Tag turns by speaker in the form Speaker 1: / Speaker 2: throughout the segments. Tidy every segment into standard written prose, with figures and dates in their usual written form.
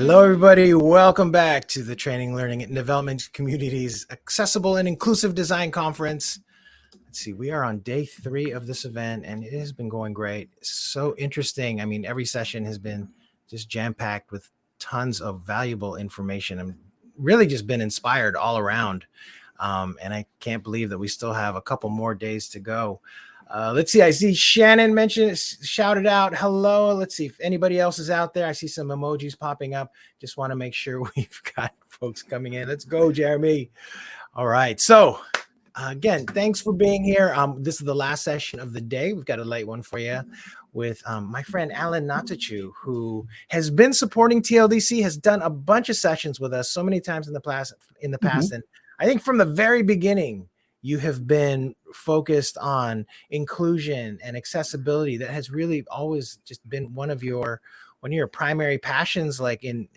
Speaker 1: Hello, everybody. Welcome back to the Training, Learning, and Development Community's Accessible and Inclusive Design Conference. Let's see, we are on day 3 of this event, and it has been going great. So interesting. I mean, every session has been just jam-packed with tons of valuable information. I'm really just been inspired all around. And I can't believe that we still have a couple more days to go. Let's see. I see Shannon shouted out hello. Let's see if anybody else is out there. I see some emojis popping up. Just want to make sure we've got folks coming in. Let's go, Jeremy. All right. So again, thanks for being here. This is the last session of the day. We've got a late one for you with my friend Alan Natachu, who has been supporting TLDC, has done a bunch of sessions with us so many times in the past. And I think from the very beginning, you have been focused on inclusion and accessibility. That has really always just been one of your primary passions, like in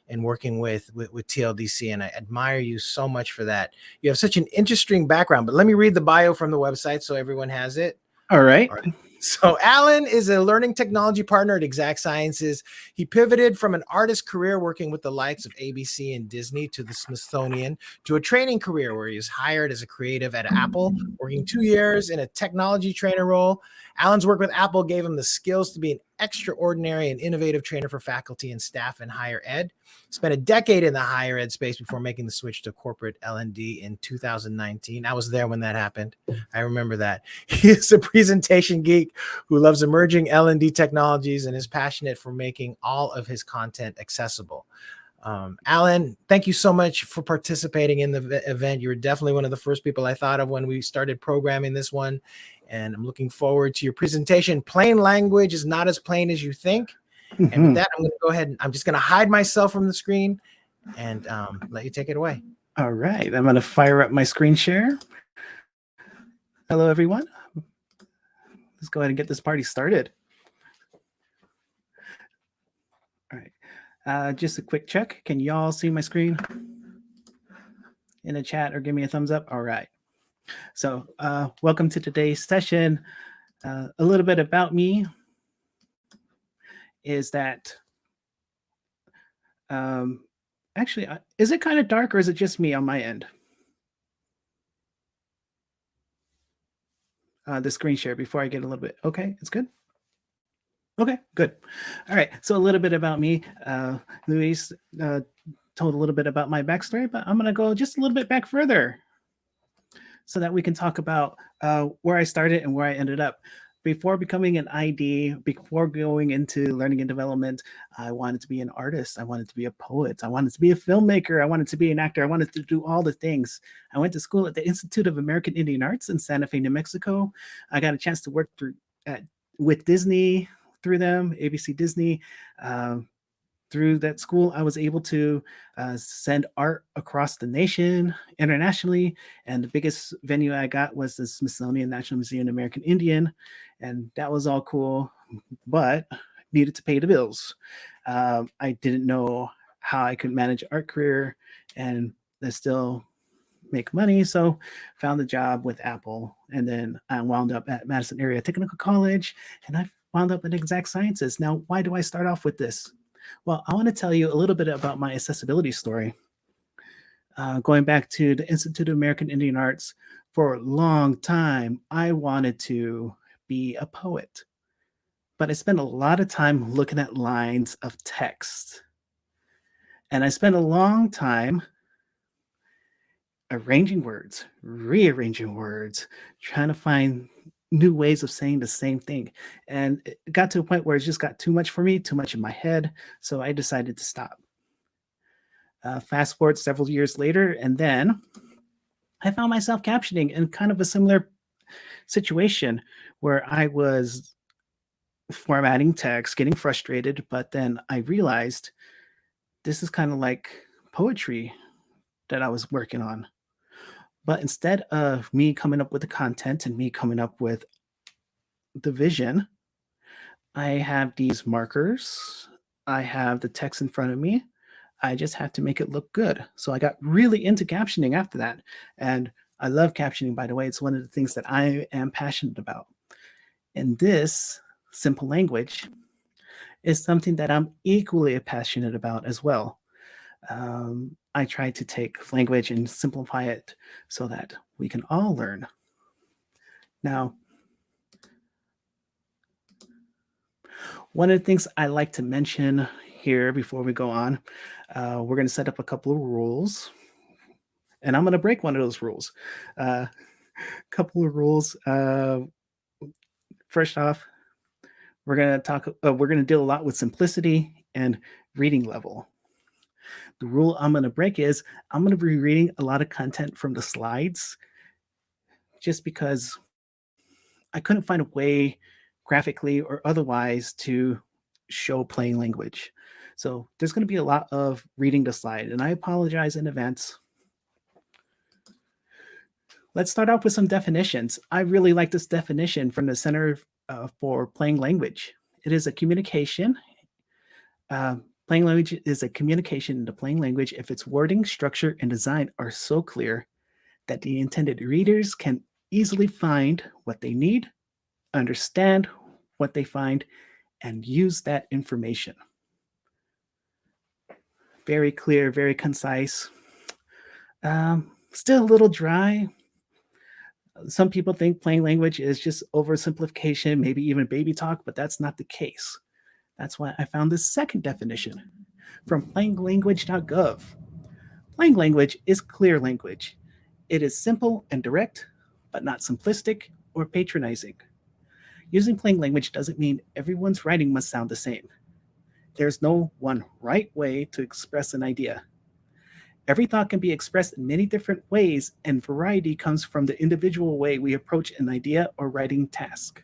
Speaker 1: working with TLDC. And I admire you so much for that. You have such an interesting background, but let me read the bio from the website so everyone has it.
Speaker 2: All right.
Speaker 1: So Alan is a learning technology partner at Exact Sciences. He pivoted from an artist career working with the likes of ABC and Disney to the Smithsonian to a training career where he was hired as a creative at Apple, working 2 years in a technology trainer role. Alan's work with Apple gave him the skills to be an extraordinary and innovative trainer for faculty and staff in higher ed. Spent a decade in the higher ed space before making the switch to corporate L&D in 2019. I was there when that happened. I remember that. He is a presentation geek who loves emerging L&D technologies and is passionate for making all of his content accessible. Alan, thank you so much for participating in the event. You were definitely one of the first people I thought of when we started programming this one, and I'm looking forward to your presentation. Plain language is not as plain as you think. And with that, I'm going to go ahead and I'm just going to hide myself from the screen and let you take it away.
Speaker 2: All right. I'm going to fire up my screen share. Hello, everyone. Let's go ahead and get this party started. All right. Just a quick check. Can y'all see my screen in the chat or give me a thumbs up? All right. So welcome to today's session. A little bit about me is that actually, is it kind of dark or is it just me on my end? The screen share before I get a little bit. Okay, it's good. Okay, good. All right. So a little bit about me. Luis told a little bit about my backstory, but I'm going to go just a little bit back further so that we can talk about where I started and where I ended up. Before becoming an ID, before going into learning and development, I wanted to be an artist. I wanted to be a poet. I wanted to be a filmmaker. I wanted to be an actor. I wanted to do all the things. I went to school at the Institute of American Indian Arts in Santa Fe, New Mexico. I got a chance to work with Disney through them, ABC Disney. Through that school, I was able to send art across the nation, internationally, and the biggest venue I got was the Smithsonian National Museum of American Indian, and that was all cool, but needed to pay the bills. I didn't know how I could manage an art career and still make money, so found a job with Apple, and then I wound up at Madison Area Technical College, and I wound up at Exact Sciences. Now, why do I start off with this? Well, I want to tell you a little bit about my accessibility story. Going back to the Institute of American Indian Arts, for a long time, I wanted to be a poet, but I spent a lot of time looking at lines of text. And I spent a long time arranging words, rearranging words, trying to find new ways of saying the same thing. And it got to a point where it just got too much for me, too much in my head. So I decided to stop. Fast forward several years later, and then I found myself captioning in kind of a similar situation where I was formatting text, getting frustrated, but then I realized this is kind of like poetry that I was working on. But instead of me coming up with the content and me coming up with the vision, I have these markers. I have the text in front of me. I just have to make it look good. So I got really into captioning after that. And I love captioning, by the way. It's one of the things that I am passionate about. And this simple language is something that I'm equally passionate about as well. I try to take language and simplify it so that we can all learn. Now, one of the things I like to mention here before we go on, we're going to set up a couple of rules, and I'm going to break one of those rules. Couple of rules. First off, we're going to talk. We're going to deal a lot with simplicity and reading level. The rule I'm going to break is I'm going to be reading a lot of content from the slides, just because I couldn't find a way, graphically or otherwise, to show plain language. So there's going to be a lot of reading the slide, and I apologize in advance. Let's start off with some definitions. I really like this definition from the Center for Plain Language. It is a communication. Plain language is a communication into plain language if its wording, structure, and design are so clear that the intended readers can easily find what they need, understand what they find, and use that information. Very clear, very concise. Still a little dry. Some people think plain language is just oversimplification, maybe even baby talk, but that's not the case. That's why I found this second definition from plainlanguage.gov. Plain language is clear language. It is simple and direct, but not simplistic or patronizing. Using plain language doesn't mean everyone's writing must sound the same. There's no one right way to express an idea. Every thought can be expressed in many different ways, and variety comes from the individual way we approach an idea or writing task.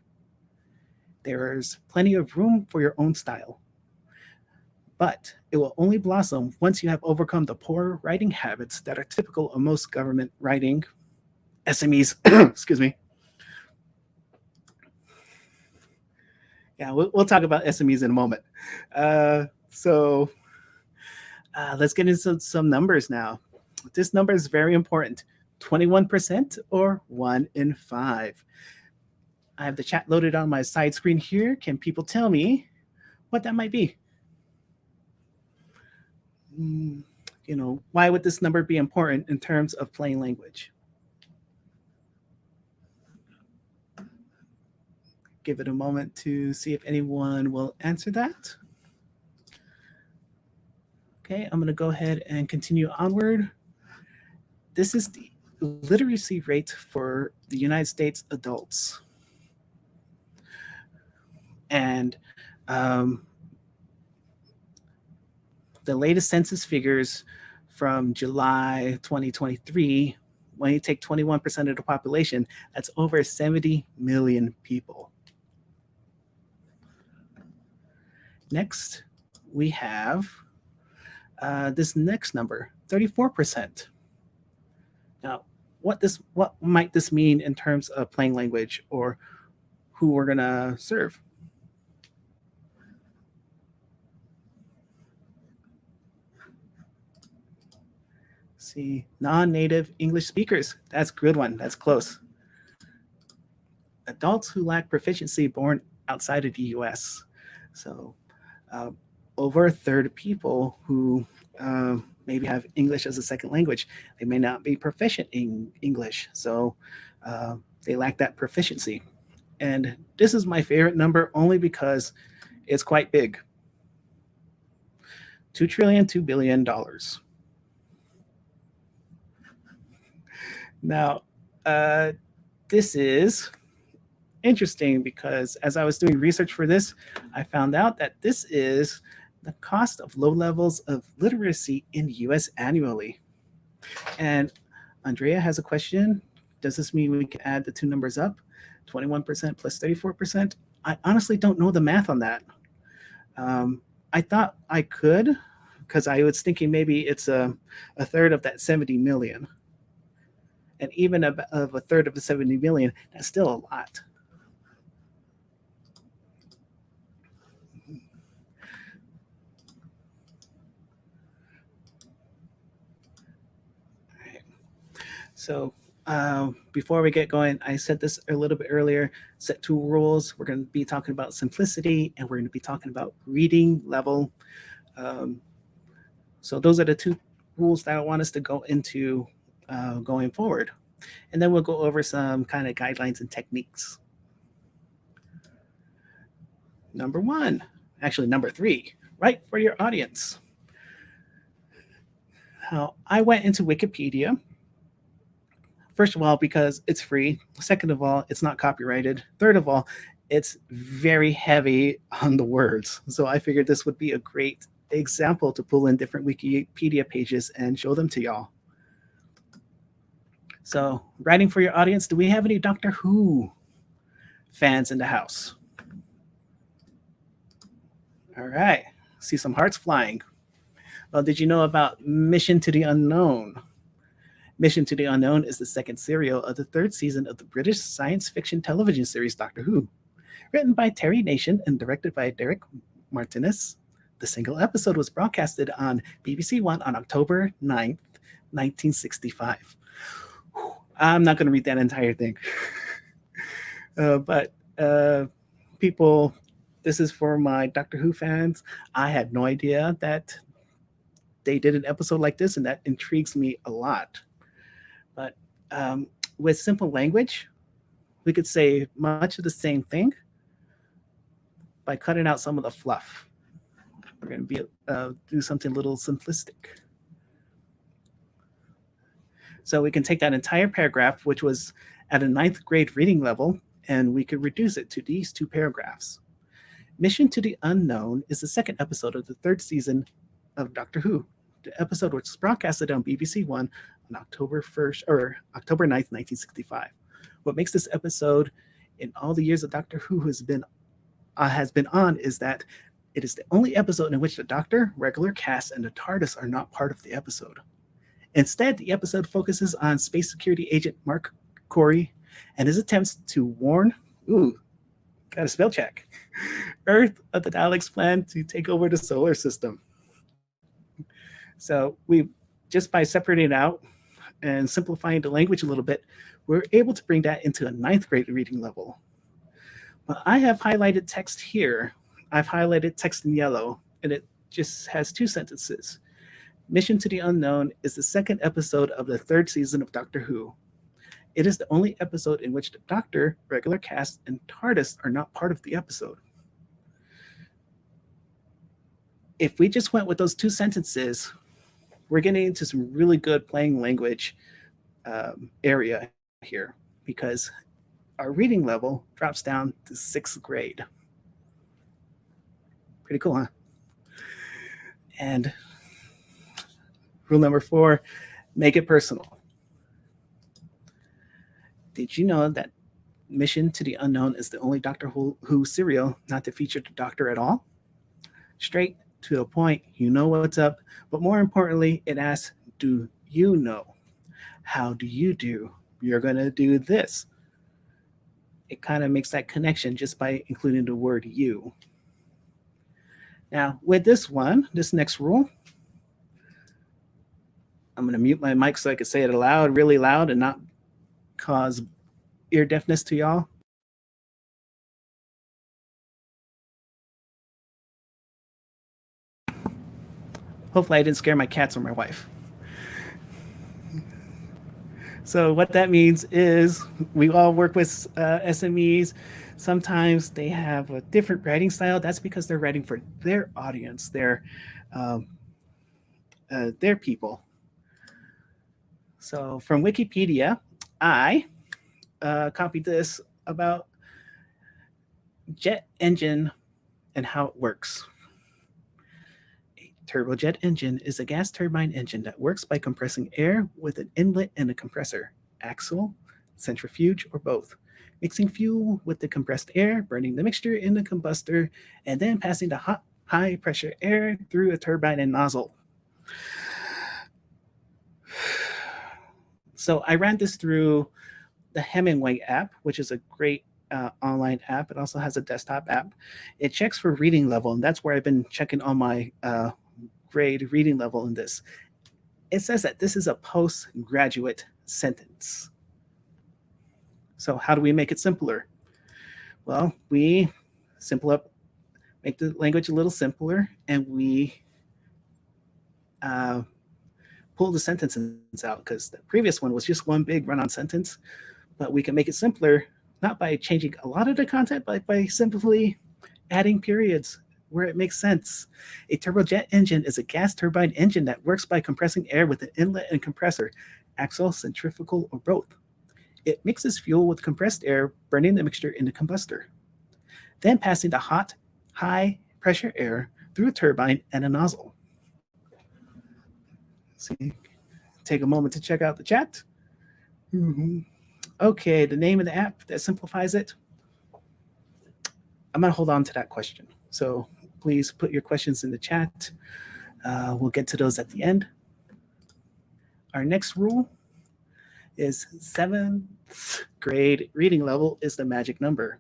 Speaker 2: There's plenty of room for your own style, but it will only blossom once you have overcome the poor writing habits that are typical of most government writing SMEs. Excuse me. Yeah, we'll talk about SMEs in a moment. So let's get into some numbers now. This number is very important. 21% or 1 in 5. I have the chat loaded on my side screen here. Can people tell me what that might be? Why would this number be important in terms of plain language? Give it a moment to see if anyone will answer that. Okay, I'm going to go ahead and continue onward. This is the literacy rate for the United States adults. And the latest census figures from July 2023, when you take 21% of the population, that's over 70 million people. Next, we have this next number, 34%. Now, what might this mean in terms of plain language or who we're going to serve? See, non-native English speakers. That's a good one. That's close. Adults who lack proficiency born outside of the US. So over a third of people who maybe have English as a second language, they may not be proficient in English. So they lack that proficiency. And this is my favorite number only because it's quite big. $2 billion. Now, this is interesting because as I was doing research for this, I found out that this is the cost of low levels of literacy in the US annually. And Andrea has a question. Does this mean we can add the two numbers up? 21% plus 34%? I honestly don't know the math on that. I thought I could because I was thinking maybe it's a third of that 70 million. And even of a third of the 70 million, that's still a lot. So before we get going, I said this a little bit earlier, set 2 rules. We're going to be talking about simplicity and we're going to be talking about reading level. Um, so those are the 2 rules that I want us to go into going forward. And then we'll go over some kind of guidelines and techniques. Number 1, actually number 3, write for your audience. Now, I went into Wikipedia. First of all, because it's free. Second of all, it's not copyrighted. Third of all, it's very heavy on the words. So I figured this would be a great example to pull in different Wikipedia pages and show them to y'all. So, writing for your audience, do we have any Doctor Who fans in the house? All right, see some hearts flying. Well, did you know about Mission to the Unknown? Mission to the Unknown is the second serial of the 3rd season of the British science fiction television series Doctor Who. Written by Terry Nation and directed by Derek Martinez, the single episode was broadcasted on BBC One on October 9th, 1965. I'm not going to read that entire thing. But people, this is for my Doctor Who fans. I had no idea that they did an episode like this, and that intrigues me a lot. But with simple language, we could say much of the same thing by cutting out some of the fluff. We're going to do something a little simplistic. So we can take that entire paragraph, which was at a 9th grade reading level, and we could reduce it to these 2 paragraphs. Mission to the Unknown is the 2nd episode of the 3rd season of Doctor Who. The episode was broadcasted on BBC One on October 1st or October 9th, 1965. What makes this episode in all the years that Doctor Who has been on is that it is the only episode in which the Doctor, regular cast, and the TARDIS are not part of the episode. Instead, the episode focuses on Space Security Agent Mark Corey and his attempts to warn, got a spell check, Earth of the Daleks' plan to take over the solar system. So we, just by separating it out and simplifying the language a little bit, we're able to bring that into a 9th grade reading level. But I have highlighted text here. I've highlighted text in yellow, and it just has 2 sentences. Mission to the Unknown is the 2nd episode of the 3rd season of Doctor Who. It is the only episode in which the Doctor, regular cast, and TARDIS are not part of the episode. If we just went with those 2 sentences, we're getting into some really good playing language area here, because our reading level drops down to 6th grade. Pretty cool, huh? And rule number 4, make it personal. Did you know that Mission to the Unknown is the only Doctor Who serial not to feature the Doctor at all? Straight to the point, you know what's up, but more importantly, it asks, do you know? How do you do? You're going to do this. It kind of makes that connection just by including the word you. Now, with this next rule, I'm going to mute my mic so I can say it aloud, really loud, and not cause ear deafness to y'all. Hopefully I didn't scare my cats or my wife. So what that means is we all work with SMEs. Sometimes they have a different writing style. That's because they're writing for their audience, their people. So from Wikipedia, I copied this about jet engine and how it works. A turbojet engine is a gas turbine engine that works by compressing air with an inlet and a compressor, axle, centrifuge, or both, mixing fuel with the compressed air, burning the mixture in the combustor, and then passing the hot, high-pressure air through a turbine and nozzle. So I ran this through the Hemingway app, which is a great online app. It also has a desktop app. It checks for reading level, and that's where I've been checking on my grade reading level in this. It says that this is a postgraduate sentence. So how do we make it simpler? Well, we make the language a little simpler, and we pull the sentences out, because the previous one was just one big run-on sentence. But we can make it simpler, not by changing a lot of the content, but by simply adding periods where it makes sense. A turbojet engine is a gas turbine engine that works by compressing air with an inlet and compressor, axial, centrifugal, or both. It mixes fuel with compressed air, burning the mixture in the combustor, then passing the hot, high-pressure air through a turbine and a nozzle. See, take a moment to check out the chat. Okay, the name of the app that simplifies it. I'm going to hold on to that question. So please put your questions in the chat. We'll get to those at the end. Our next rule is 7th grade reading level is the magic number.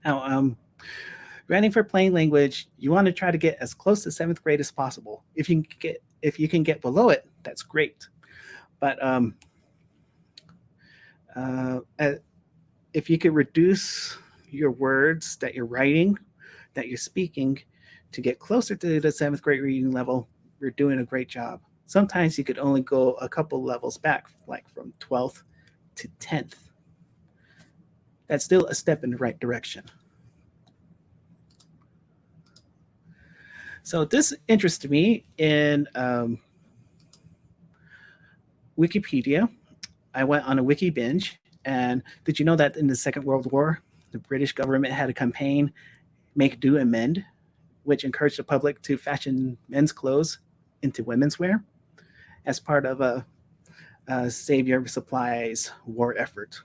Speaker 2: Now, granting for plain language, you want to try to get as close to 7th grade as possible. If you can get below it, that's great. But if you could reduce your words that you're writing, that you're speaking, to get closer to the 7th grade reading level, you're doing a great job. Sometimes you could only go a couple levels back, like from 12th to 10th. That's still a step in the right direction. So this interested me in Wikipedia. I went on a wiki binge, and did you know that in the Second World War, the British government had a campaign, Make Do and Mend, which encouraged the public to fashion men's clothes into women's wear as part of a Save Your Supplies war effort.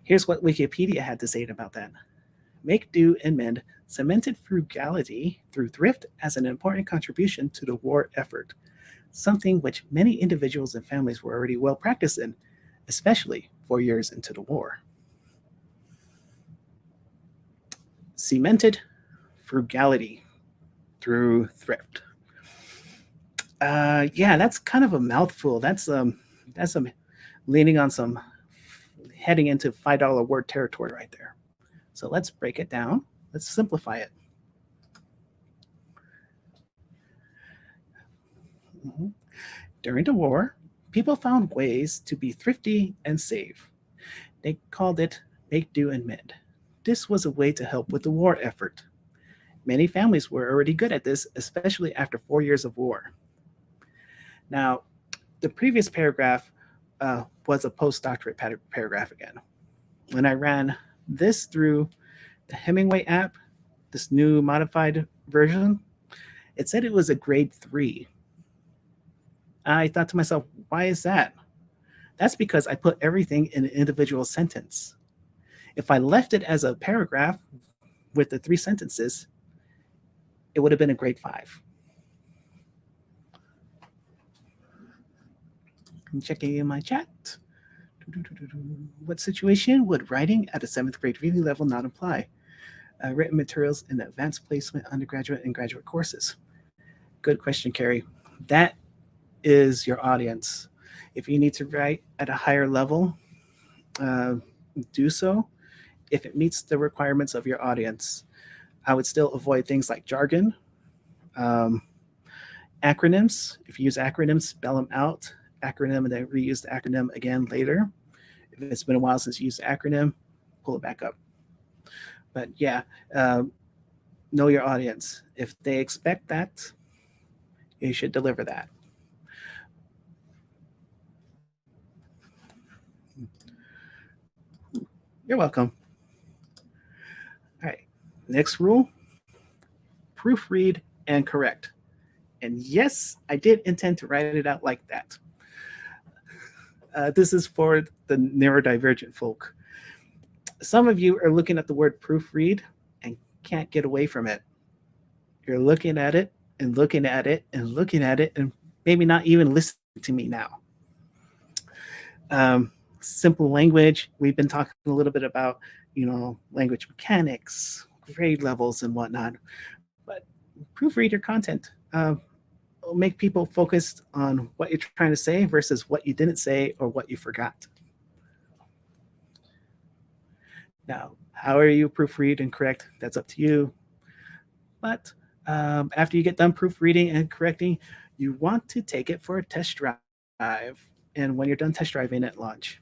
Speaker 2: Here's what Wikipedia had to say about that. Make Do and Mend cemented frugality through thrift as an important contribution to the war effort, something which many individuals and families were already well practiced in, especially 4 years into the war. Cemented frugality through thrift. Yeah, that's kind of a mouthful. That's some leaning on some heading into $5 word territory right there. So let's break it down. Let's simplify it. During the war, people found ways to be thrifty and save. They called it Make Do and Mend. This was a way to help with the war effort. Many families were already good at this, especially after 4 years of war. Now, the previous paragraph was a postdoctorate paragraph again. When I ran this through the Hemingway app, this new modified version, it said it was a grade 3. I thought to myself, why is that? That's because I put everything in an individual sentence. If I left it as a paragraph with the 3 sentences, it would have been a grade 5. I'm checking in my chat. What situation would writing at a 7th grade reading level not apply? Written materials in advanced placement, undergraduate and graduate courses. Good question, Carrie. That is your audience. If you need to write at a higher level, do so if it meets the requirements of your audience. I would still avoid things like jargon, acronyms. If you use acronyms, spell them out, acronym, and then reuse the acronym again later. If it's been a while since you used the acronym, pull it back up. But yeah, know your audience. If they expect that, you should deliver that. You're welcome. All right, next rule, proofread and correct. And yes, I did intend to write it out like that. This is for the neurodivergent folk. Some of you are looking at the word proofread and can't get away from it. You're looking at it and looking at it and looking at it and maybe not even listening to me now. Simple language. We've been talking a little bit about, language mechanics, grade levels and whatnot. But proofread your content. Make people focused on what you're trying to say versus what you didn't say or what you forgot. Now, however you proofread and correct, that's up to you. But after you get done proofreading and correcting, you want to take it for a test drive. And when you're done test driving it, launch.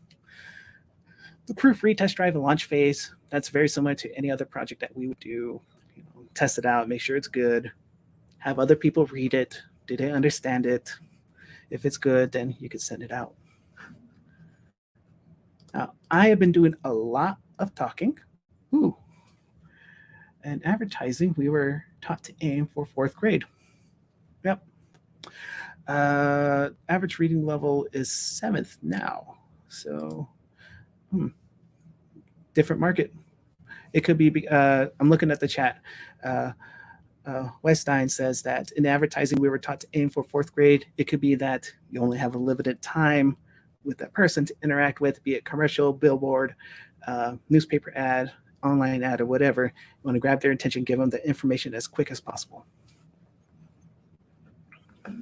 Speaker 2: The proofread, test drive, and launch phase, that's very similar to any other project that we would do. Test it out, make sure it's good, have other people read it. Do they understand it? If it's good, then you can send it out. Now, I have been doing a lot of talking. Ooh. And advertising, we were taught to aim for 4th grade. Yep. Average reading level is 7th now. So, different market. It could be, I'm looking at the chat. Weststein says that in advertising, we were taught to aim for 4th grade. It could be that you only have a limited time with that person to interact with, be it commercial, billboard, newspaper ad, online ad, or whatever. You want to grab their attention, give them the information as quick as possible. All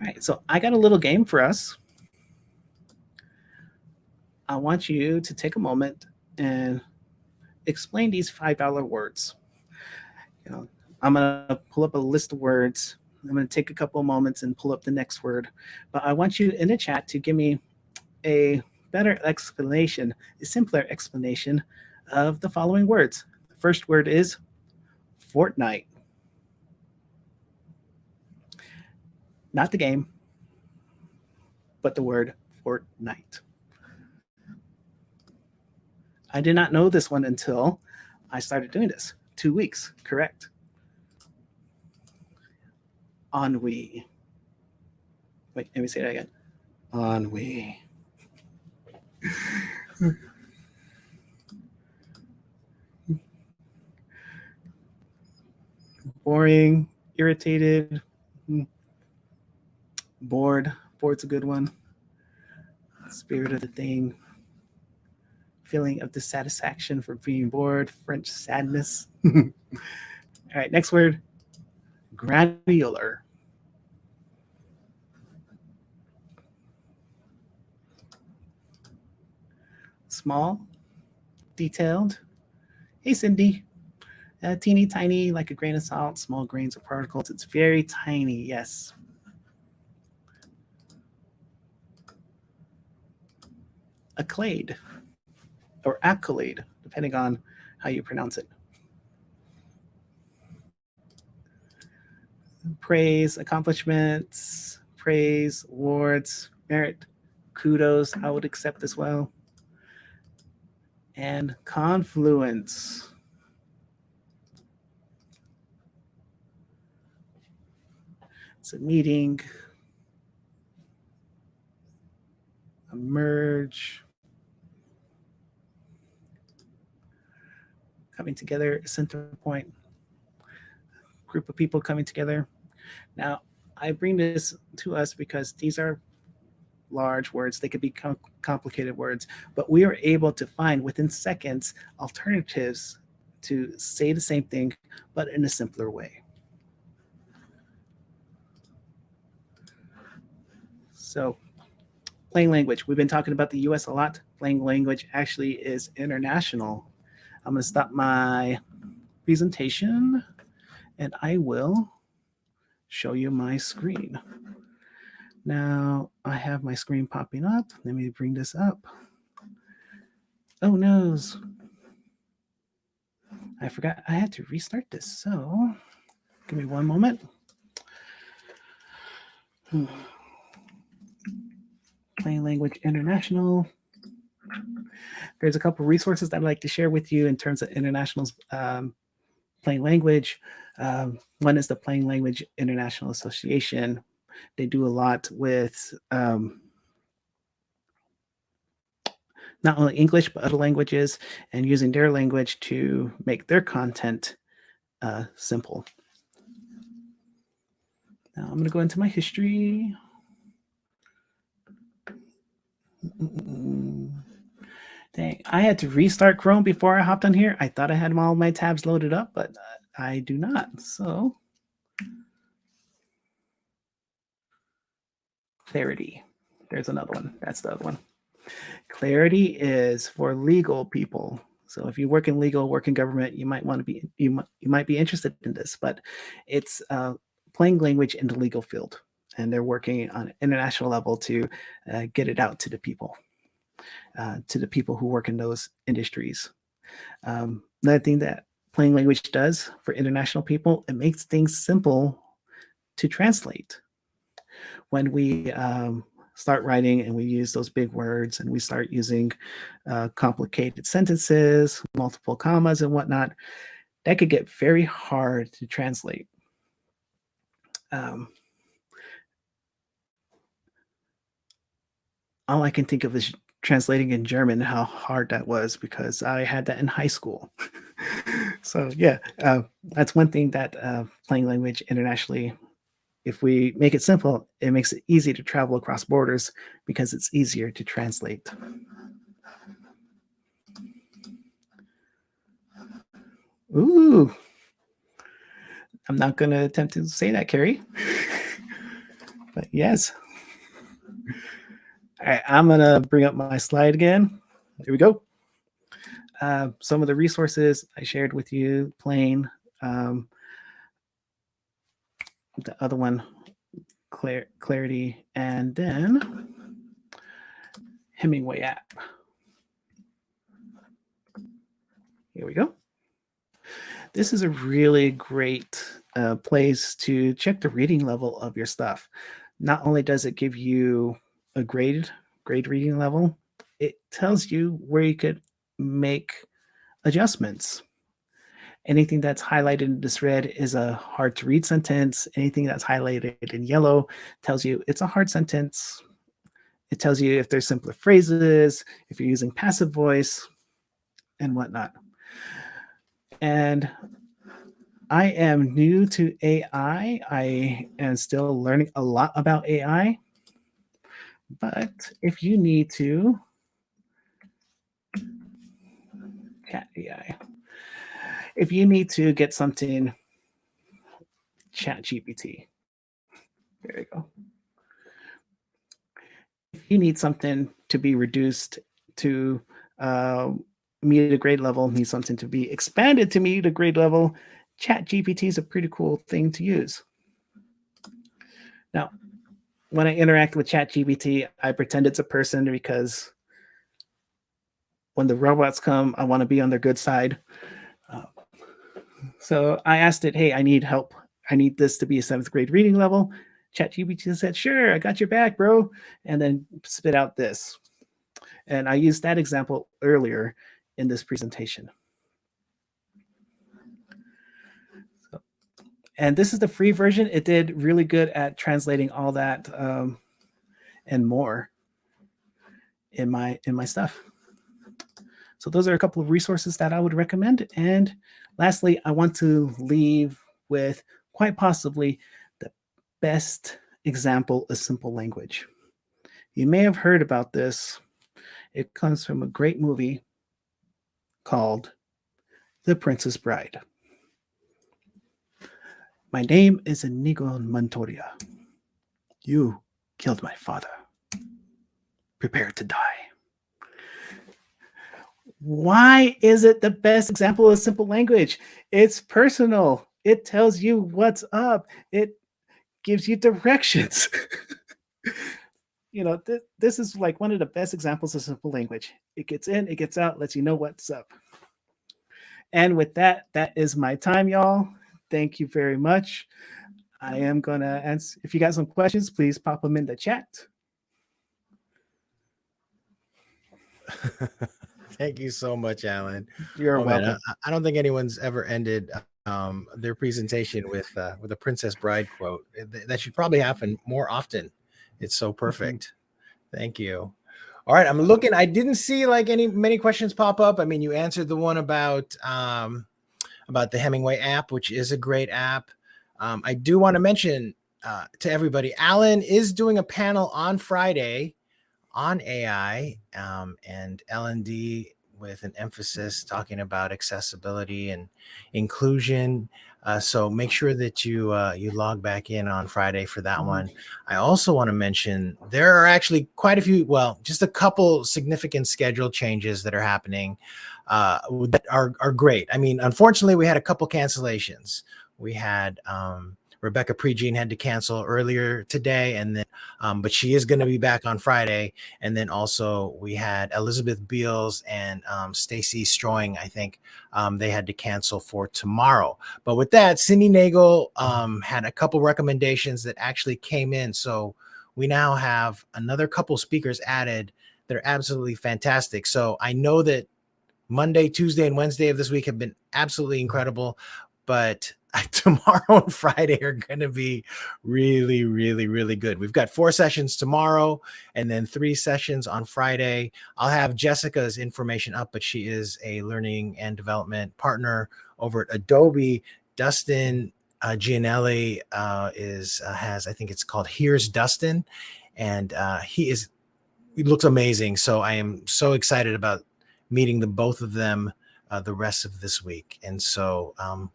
Speaker 2: right, so I got a little game for us. I want you to take a moment and explain these $5 words. I'm going to pull up a list of words. I'm going to take a couple of moments and pull up the next word. But I want you in the chat to give me a better explanation, a simpler explanation of the following words. The first word is Fortnite. Not the game, but the word Fortnite. I did not know this one until I started doing this. 2 weeks, correct. Ennui. Wait, let me say that again. Ennui. Boring, irritated, bored. Bored's a good one. Spirit of the thing. Feeling of dissatisfaction for being bored. French sadness. All right, next word. Granular. Small, detailed. Hey, Cindy. Teeny tiny, like a grain of salt, small grains of particles. It's very tiny, yes. Accolade or accolade, depending on how you pronounce it. Praise, accomplishments, praise, awards, merit, kudos, I would accept as well. And confluence. It's a meeting, a merge, coming together, a center point, group of people coming together. Now, I bring this to us because these are large words. They could be complicated words, but we are able to find within seconds alternatives to say the same thing, but in a simpler way. So plain language, we've been talking about the US a lot. Plain language actually is international. I'm going to stop my presentation and I will show you my screen. Now I have my screen popping up. Let me bring this up. Oh no. I forgot I had to restart this. So give me one moment. Plain Language International. There's a couple resources that I'd like to share with you in terms of international's plain language. One is the Plain Language International Association. They do a lot with not only English, but other languages, and using their language to make their content simple. Now I'm going to go into my history. Dang, I had to restart Chrome before I hopped on here. I thought I had all my tabs loaded up, but I do not. So clarity. There's another one. That's the other one. clarity is for legal people. So if you work in legal, work in government, you might want to be you might be interested in this, but it's plain language in the legal field, and they're working on an international level to get it out to the people who work in those industries. Another thing that plain language does for international people, it makes things simple to translate. When we start writing and we use those big words and we start using complicated sentences, multiple commas and whatnot, that could get very hard to translate. Um, all I can think of is translating in German, how hard that was because I had that in high school. So yeah, that's one thing that plain language internationally, if we make it simple, it makes it easy to travel across borders because it's easier to translate. Ooh, I'm not going to attempt to say that, Carrie. But yes. All right, I'm going to bring up my slide again. Here we go. Some of the resources I shared with you, plain. The other one, clarity, and then Hemingway app. Here we go. This is a really great place to check the reading level of your stuff. Not only does it give you a grade reading level, it tells you where you could make adjustments. Anything that's highlighted in this red is a hard to read sentence. Anything that's highlighted in yellow tells you it's a hard sentence. It tells you if there's simpler phrases, if you're using passive voice, and whatnot. And I am new to AI. I am still learning a lot about AI. But if you need to, chat AI. If you need to get something, chat GPT. There you go. If you need something to be reduced to meet a grade level, need something to be expanded to meet a grade level, chat GPT is a pretty cool thing to use. Now, when I interact with chat GPT, I pretend it's a person because when the robots come, I want to be on their good side. So I asked it, hey, I need help. I need this to be a 7th grade reading level. ChatGPT said, sure, I got your back, bro. And then spit out this. And I used that example earlier in this presentation. So, and this is the free version. It did really good at translating all that and more in my stuff. So those are a couple of resources that I would recommend. And lastly, I want to leave with quite possibly the best example of simple language. You may have heard about this. It comes from a great movie called The Princess Bride. My name is Inigo Montoya. You killed my father. Prepare to die. Why is it the best example of simple language? It's personal. It tells you what's up. It gives you directions. This is like one of the best examples of simple language. It gets in, it gets out, lets you know what's up. And with that, that is my time, y'all. Thank you very much. I am going to answer. If you got some questions, please pop them in the chat.
Speaker 1: Thank you so much, Alan.
Speaker 2: You're welcome.
Speaker 1: Man, I don't think anyone's ever ended their presentation with a Princess Bride quote. That should probably happen more often. It's so perfect. Thank you. All right, I'm looking. I didn't see like many questions pop up. I mean, you answered the one about the Hemingway app, which is a great app. I do want to mention to everybody, Alan is doing a panel on Friday on AI and L&D with an emphasis talking about accessibility and inclusion. So make sure that you log back in on Friday for that one. I also want to mention there are actually quite a few, well, just a couple significant schedule changes that are happening that are great. I mean, unfortunately, we had a couple cancellations. We had Rebecca Prejean had to cancel earlier today, and then but she is going to be back on Friday. And then also we had Elizabeth Beals and Stacy Stroing. I think they had to cancel for tomorrow. But with that, Cindy Nagel had a couple recommendations that actually came in. So we now have another couple speakers added that are absolutely fantastic. So I know that Monday, Tuesday, and Wednesday of this week have been absolutely incredible, but tomorrow and Friday are going to be really, really, really good. We've got 4 sessions tomorrow and then 3 sessions on Friday. I'll have Jessica's information up, but she is a learning and development partner over at Adobe. Dustin Gianelli has, I think it's called Here's Dustin, and he looks amazing. So I am so excited about meeting the both of them the rest of this week. And so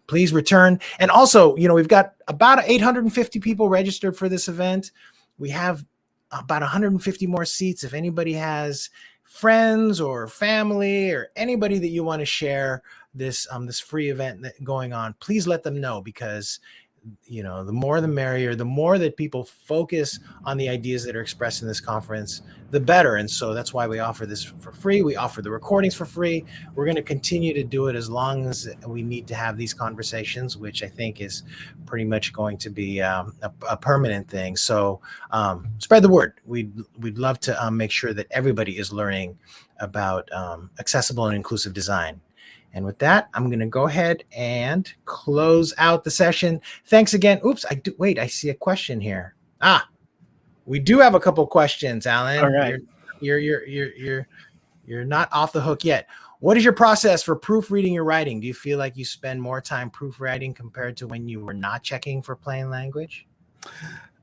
Speaker 1: please return. And also, we've got about 850 people registered for this event. We have about 150 more seats. If anybody has friends or family or anybody that you want to share this free event going on, please let them know, because the more the merrier. The more that people focus on the ideas that are expressed in this conference, the better. And so that's why we offer this for free. We offer the recordings for free. We're going to continue to do it as long as we need to have these conversations, which I think is pretty much going to be a permanent thing. So spread the word. We'd love to make sure that everybody is learning about accessible and inclusive design. And with that, I'm going to go ahead and close out the session. Thanks again. Oops, I see a question here. We do have a couple questions, Alan.
Speaker 2: All right.
Speaker 1: You're not off the hook yet. What is your process for proofreading your writing? Do you feel like you spend more time proofreading compared to when you were not checking for plain language?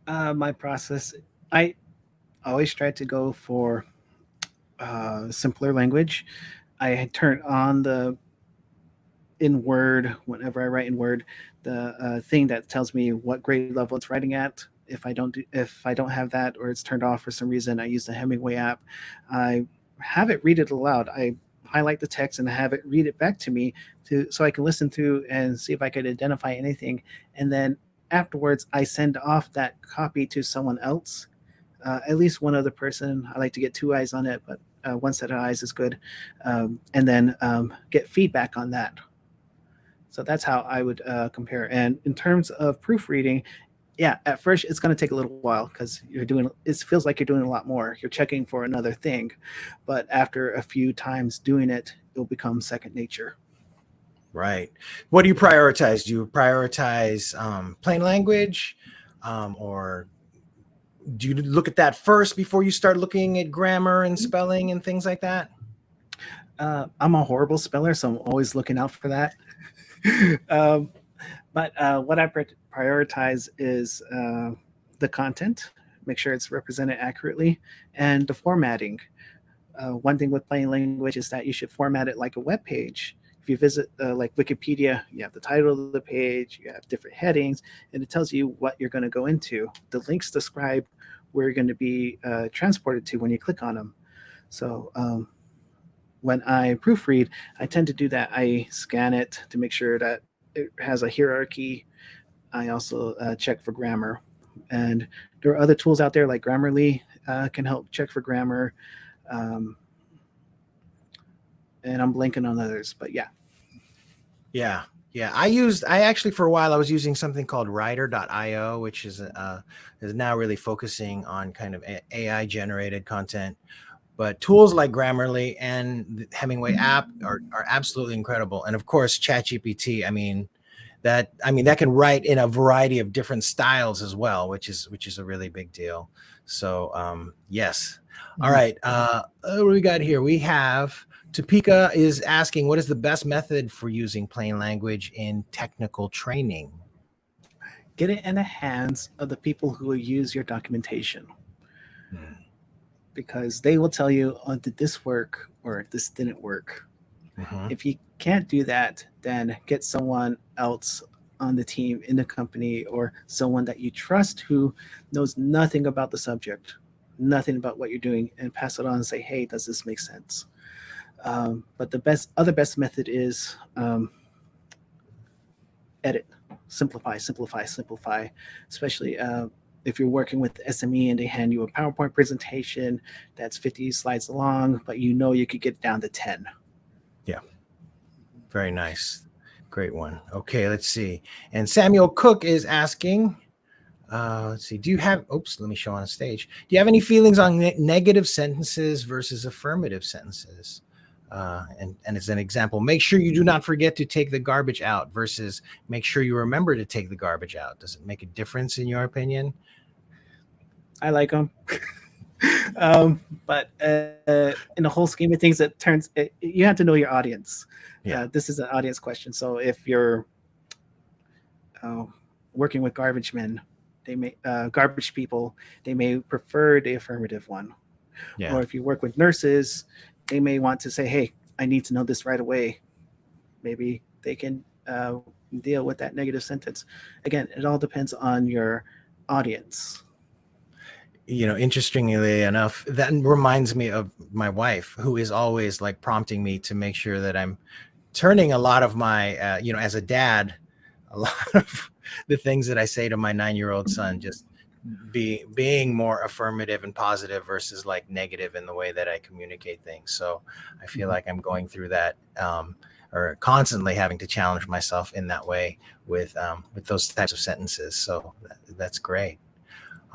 Speaker 2: My process, I always try to go for simpler language. I turn on in Word, whenever I write in Word, the thing that tells me what grade level it's writing at. If I don't have that, or it's turned off for some reason, I use the Hemingway app. I have it read it aloud. I highlight the text and have it read it back to me so I can listen through and see if I could identify anything. And then afterwards, I send off that copy to someone else, at least one other person. I like to get 2 eyes on it, but one set of eyes is good. And then get feedback on that. So that's how I would compare. And in terms of proofreading, yeah, at first it's going to take a little while because it feels like you're doing a lot more. You're checking for another thing. But after a few times doing it, it'll become second nature.
Speaker 1: Right. What do you prioritize? Do you prioritize plain language, or do you look at that first before you start looking at grammar and spelling and things like that?
Speaker 2: I'm a horrible speller, so I'm always looking out for that. But what I prioritize is the content, make sure it's represented accurately, and the formatting. One thing with plain language is that you should format it like a web page. If you visit like Wikipedia, you have the title of the page, you have different headings, and it tells you what you're going to go into. The links describe where you're going to be transported to when you click on them. So when I proofread, I tend to do that. I scan it to make sure that it has a hierarchy. I also check for grammar. And there are other tools out there like Grammarly can help check for grammar. And I'm blanking on others, but yeah.
Speaker 1: Yeah. I actually, for a while, I was using something called writer.io, which is now really focusing on kind of AI generated content. But tools like Grammarly and the Hemingway app are absolutely incredible. And of course, ChatGPT, that can write in a variety of different styles as well, which is a really big deal. So yes. All right. What do we got here? We have Topeka is asking, what is the best method for using plain language in technical training?
Speaker 2: Get it in the hands of the people who will use your documentation. Because they will tell you, oh, did this work or this didn't work? If you can't do that, then get someone else on the team, in the company, or someone that you trust who knows nothing about the subject, nothing about what you're doing, and pass it on and say, hey, does this make sense? But the best method is edit, simplify, simplify, simplify, especially if you're working with SME and they hand you a PowerPoint presentation that's 50 slides long, but you know you could get down to 10.
Speaker 1: Yeah. Very nice. Great one. Okay, let's see. And Samuel Cook is asking, let's see, do you have, oops, let me show on stage. Do you have any feelings on negative sentences versus affirmative sentences? And as an example, make sure you do not forget to take the garbage out versus make sure you remember to take the garbage out. Does it make a difference in your opinion?
Speaker 2: I like them. But in the whole scheme of things, you have to know your audience.
Speaker 1: Yeah.
Speaker 2: This is an audience question. So if you're working with garbage men, they may garbage people, they may prefer the affirmative one.
Speaker 1: Yeah.
Speaker 2: Or if you work with nurses, they may want to say, hey, I need to know this right away. Maybe they can deal with that negative sentence. Again, it all depends on your audience.
Speaker 1: You know, interestingly enough, that reminds me of my wife, who is always like prompting me to make sure that I'm turning a lot of my, as a dad, a lot of the things that I say to my 9-year-old son, just being more affirmative and positive versus like negative in the way that I communicate things. So I feel like I'm going through that, or constantly having to challenge myself in that way with those types of sentences. So that's great.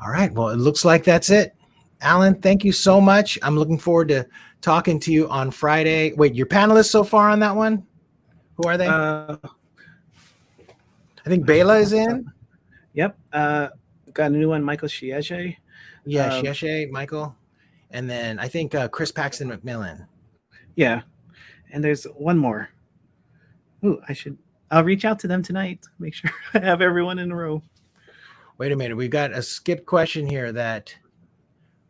Speaker 1: All right. Well, it looks like that's it. Alan, thank you so much. I'm looking forward to talking to you on Friday. Wait, your panelists so far on that one? Who are they? I think Bela is in.
Speaker 2: Yep. Got a new one, Michael Shieshe.
Speaker 1: Yeah, Shieshe, Michael. And then I think Chris Paxton McMillan.
Speaker 2: Yeah. And there's one more. Ooh, I'll reach out to them tonight. Make sure I have everyone in a row.
Speaker 1: Wait a minute. We've got a skipped question here that,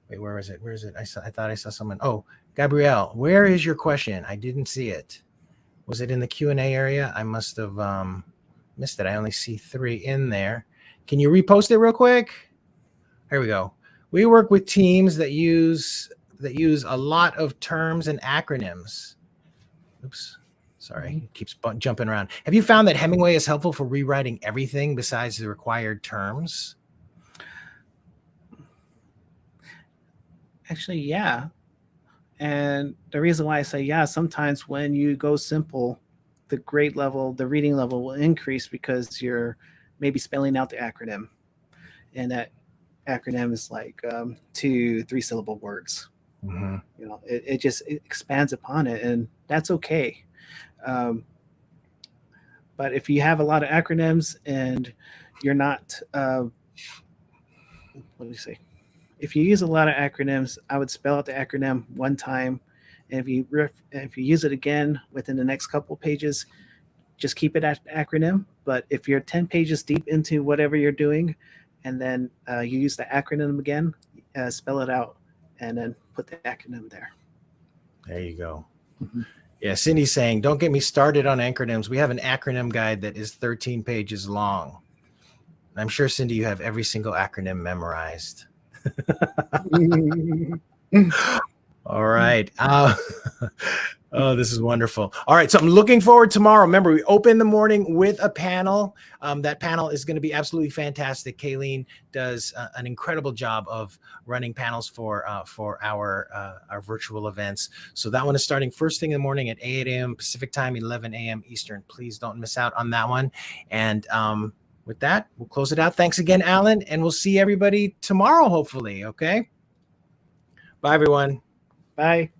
Speaker 1: wait, where is it? Where is it? I thought I saw someone. Oh, Gabrielle, where is your question? I didn't see it. Was it in the Q&A area? I must have missed it. I only see 3 in there. Can you repost it real quick? Here we go. We work with teams that use a lot of terms and acronyms. Oops. Sorry, it keeps jumping around. Have you found that Hemingway is helpful for rewriting everything besides the required terms?
Speaker 2: Actually, yeah. And the reason why I say yeah, sometimes when you go simple, the grade level, the reading level will increase because you're maybe spelling out the acronym. And that acronym is like 2-3 syllable words.
Speaker 1: Mm-hmm.
Speaker 2: You know, it expands upon it, and that's okay. But if you have a lot of acronyms and you're not, what do we say? If you use a lot of acronyms, I would spell out the acronym one time, and if you use it again within the next couple of pages, just keep it at acronym. But if you're 10 pages deep into whatever you're doing, and then you use the acronym again, spell it out, and then put the acronym there.
Speaker 1: There you go. Mm-hmm. Yeah, Cindy's saying, don't get me started on acronyms. We have an acronym guide that is 13 pages long. I'm sure, Cindy, you have every single acronym memorized. All right. Oh, this is wonderful. All right. So I'm looking forward tomorrow. Remember, we open the morning with a panel. That panel is going to be absolutely fantastic. Kayleen does an incredible job of running panels for our virtual events. So that one is starting first thing in the morning at 8 a.m. Pacific time, 11 a.m. Eastern. Please don't miss out on that one. And with that, we'll close it out. Thanks again, Alan. And we'll see everybody tomorrow, hopefully. Okay. Bye, everyone.
Speaker 2: Bye.